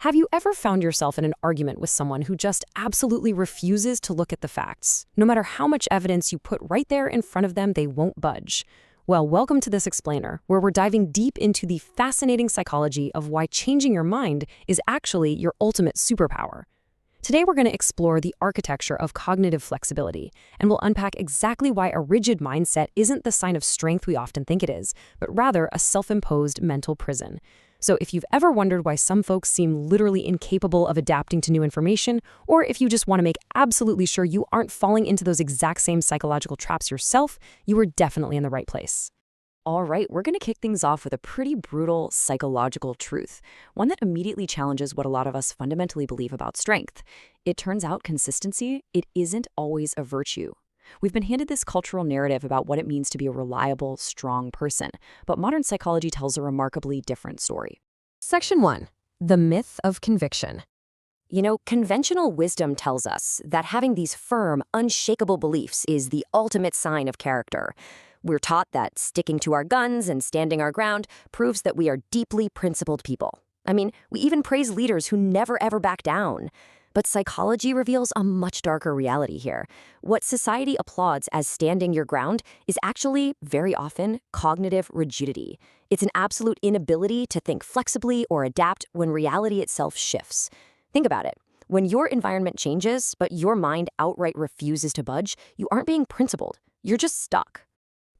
Have you ever found yourself in an argument with someone who just absolutely refuses to look at the facts? No matter how much evidence you put right there in front of them, they won't budge. Well, welcome to this explainer, where we're diving deep into the fascinating psychology of why changing your mind is actually your ultimate superpower. Today, we're going to explore the architecture of cognitive flexibility, and we'll unpack exactly why a rigid mindset isn't the sign of strength we often think it is, but rather a self-imposed mental prison. So if you've ever wondered why some folks seem literally incapable of adapting to new information, or if you just want to make absolutely sure you aren't falling into those exact same psychological traps yourself, you are definitely in the right place. All right, we're going to kick things off with a pretty brutal psychological truth, one that immediately challenges what a lot of us fundamentally believe about strength. It turns out consistency, it isn't always a virtue. We've been handed this cultural narrative about what it means to be a reliable, strong person, but modern psychology tells a remarkably different story. Section 1. The myth of conviction. Conventional wisdom tells us that having these firm, unshakable beliefs is the ultimate sign of character. We're taught that sticking to our guns and standing our ground proves that we are deeply principled people. We even praise leaders who never ever back down. But psychology reveals a much darker reality here. What society applauds as standing your ground is actually, very often, cognitive rigidity. It's an absolute inability to think flexibly or adapt when reality itself shifts. Think about it. When your environment changes, but your mind outright refuses to budge, you aren't being principled. You're just stuck.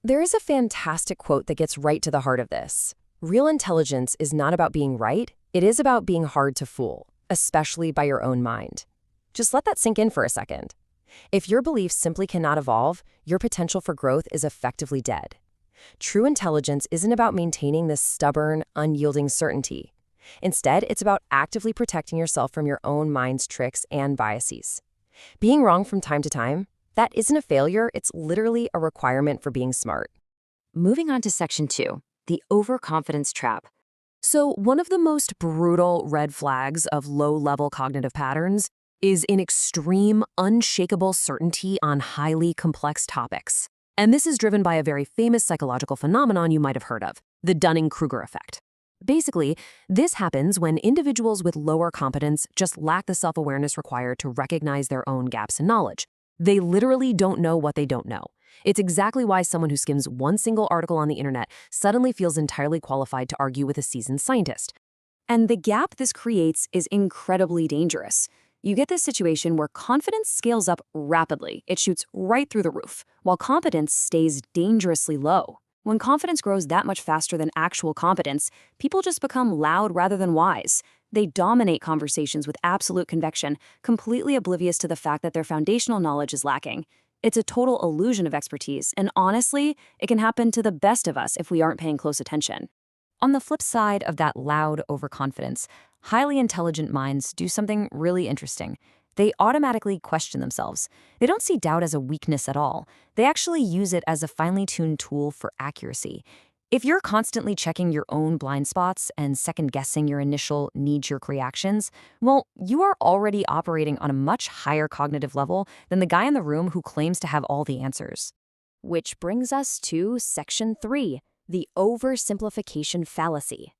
There is a fantastic quote that gets right to the heart of this. Real intelligence is not about being right, it is about being hard to fool, especially by your own mind. Just let that sink in for a second. If your beliefs simply cannot evolve, your potential for growth is effectively dead. True intelligence isn't about maintaining this stubborn, unyielding certainty. Instead, it's about actively protecting yourself from your own mind's tricks and biases. Being wrong from time to time, that isn't a failure, it's literally a requirement for being smart. Moving on to Section 2, the overconfidence trap. So one of the most brutal red flags of low-level cognitive patterns is an extreme, unshakable certainty on highly complex topics. And this is driven by a very famous psychological phenomenon you might have heard of, the Dunning-Kruger effect. Basically, this happens when individuals with lower competence just lack the self-awareness required to recognize their own gaps in knowledge. They literally don't know what they don't know. It's exactly why someone who skims one single article on the internet suddenly feels entirely qualified to argue with a seasoned scientist. And the gap this creates is incredibly dangerous. You get this situation where confidence scales up rapidly. It shoots right through the roof, while competence stays dangerously low. When confidence grows that much faster than actual competence, people just become loud rather than wise. They dominate conversations with absolute conviction, completely oblivious to the fact that their foundational knowledge is lacking. It's a total illusion of expertise, and honestly, it can happen to the best of us if we aren't paying close attention. On the flip side of that loud overconfidence, highly intelligent minds do something really interesting. They automatically question themselves. They don't see doubt as a weakness at all. They actually use it as a finely tuned tool for accuracy. If you're constantly checking your own blind spots and second-guessing your initial knee-jerk reactions, well, you are already operating on a much higher cognitive level than the guy in the room who claims to have all the answers. Which brings us to Section 3, the oversimplification fallacy.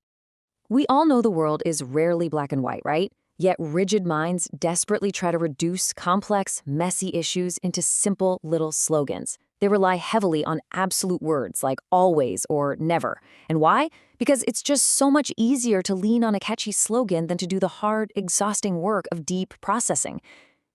We all know the world is rarely black and white, right? Yet rigid minds desperately try to reduce complex, messy issues into simple little slogans. They rely heavily on absolute words like always or never. And why? Because it's just so much easier to lean on a catchy slogan than to do the hard, exhausting work of deep processing.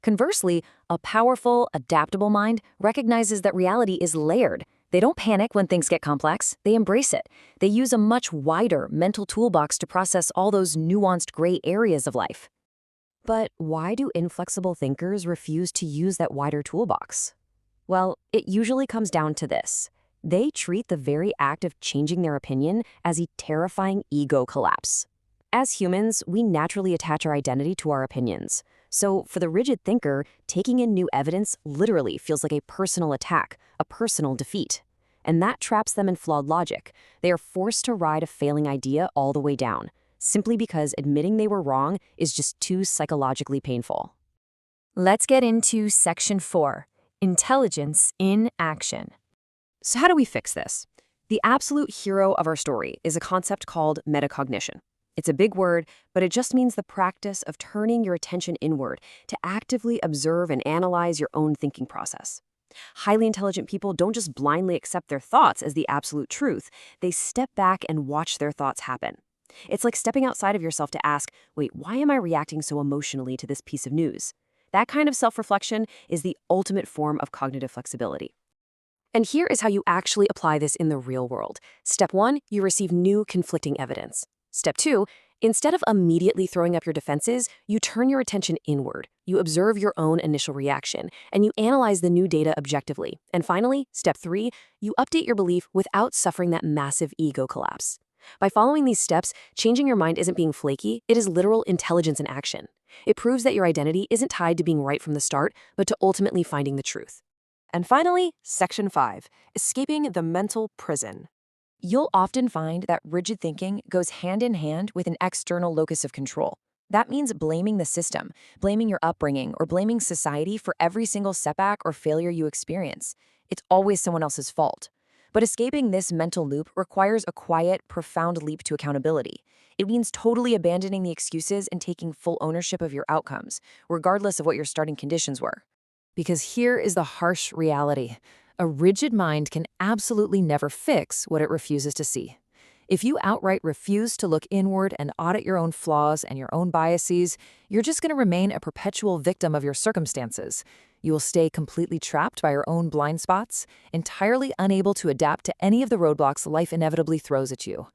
Conversely, a powerful, adaptable mind recognizes that reality is layered. They don't panic when things get complex. They embrace it. They use a much wider mental toolbox to process all those nuanced gray areas of life. But why do inflexible thinkers refuse to use that wider toolbox? Well, it usually comes down to this. They treat the very act of changing their opinion as a terrifying ego collapse. As humans, we naturally attach our identity to our opinions. So for the rigid thinker, taking in new evidence literally feels like a personal attack, a personal defeat. And that traps them in flawed logic. They are forced to ride a failing idea all the way down, simply because admitting they were wrong is just too psychologically painful. Let's get into Section 4. Intelligence in action. So how do we fix this? The absolute hero of our story is a concept called metacognition. It's a big word, but it just means the practice of turning your attention inward to actively observe and analyze your own thinking process. Highly intelligent people don't just blindly accept their thoughts as the absolute truth. They step back and watch their thoughts happen. It's like stepping outside of yourself to ask, wait, why am I reacting so emotionally to this piece of news? That kind of self-reflection is the ultimate form of cognitive flexibility. And here is how you actually apply this in the real world. Step 1, you receive new conflicting evidence. Step 2, instead of immediately throwing up your defenses, you turn your attention inward. You observe your own initial reaction, and you analyze the new data objectively. And finally, step 3, you update your belief without suffering that massive ego collapse. By following these steps, changing your mind isn't being flaky, it is literal intelligence in action. It proves that your identity isn't tied to being right from the start, but to ultimately finding the truth. And finally, Section 5, escaping the mental prison. You'll often find that rigid thinking goes hand in hand with an external locus of control. That means blaming the system, blaming your upbringing, or blaming society for every single setback or failure you experience. It's always someone else's fault. But escaping this mental loop requires a quiet, profound leap to accountability. It means totally abandoning the excuses and taking full ownership of your outcomes, regardless of what your starting conditions were. Because here is the harsh reality. A rigid mind can absolutely never fix what it refuses to see. If you outright refuse to look inward and audit your own flaws and your own biases, you're just going to remain a perpetual victim of your circumstances. You will stay completely trapped by your own blind spots, entirely unable to adapt to any of the roadblocks life inevitably throws at you.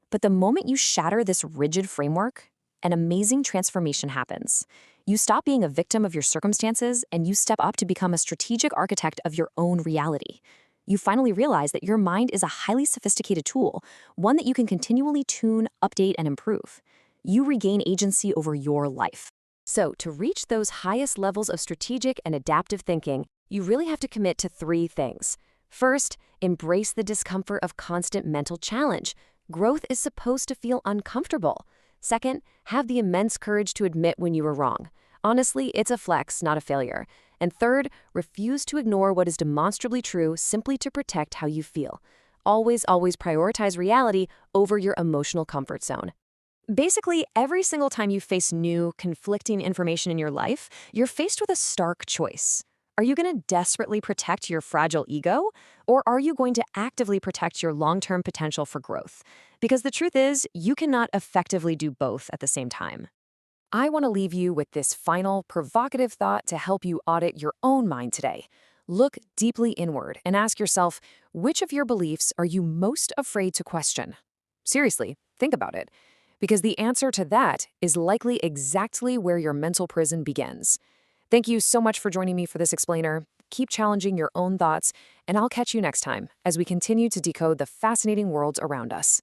But the moment you shatter this rigid framework, an amazing transformation happens. You stop being a victim of your circumstances and you step up to become a strategic architect of your own reality. You finally realize that your mind is a highly sophisticated tool, one that you can continually tune, update, and improve. You regain agency over your life. So, to reach those highest levels of strategic and adaptive thinking, you really have to commit to 3 things. First, embrace the discomfort of constant mental challenge. Growth is supposed to feel uncomfortable. Second, have the immense courage to admit when you were wrong. Honestly, it's a flex, not a failure. And third, refuse to ignore what is demonstrably true simply to protect how you feel. Always prioritize reality over your emotional comfort zone. Basically, every single time you face new, conflicting information in your life, you're faced with a stark choice. Are you going to desperately protect your fragile ego, or are you going to actively protect your long-term potential for growth? Because the truth is, you cannot effectively do both at the same time. I want to leave you with this final, provocative thought to help you audit your own mind today. Look deeply inward and ask yourself, which of your beliefs are you most afraid to question? Seriously, think about it. Because the answer to that is likely exactly where your mental prison begins. Thank you so much for joining me for this explainer. Keep challenging your own thoughts, and I'll catch you next time as we continue to decode the fascinating worlds around us.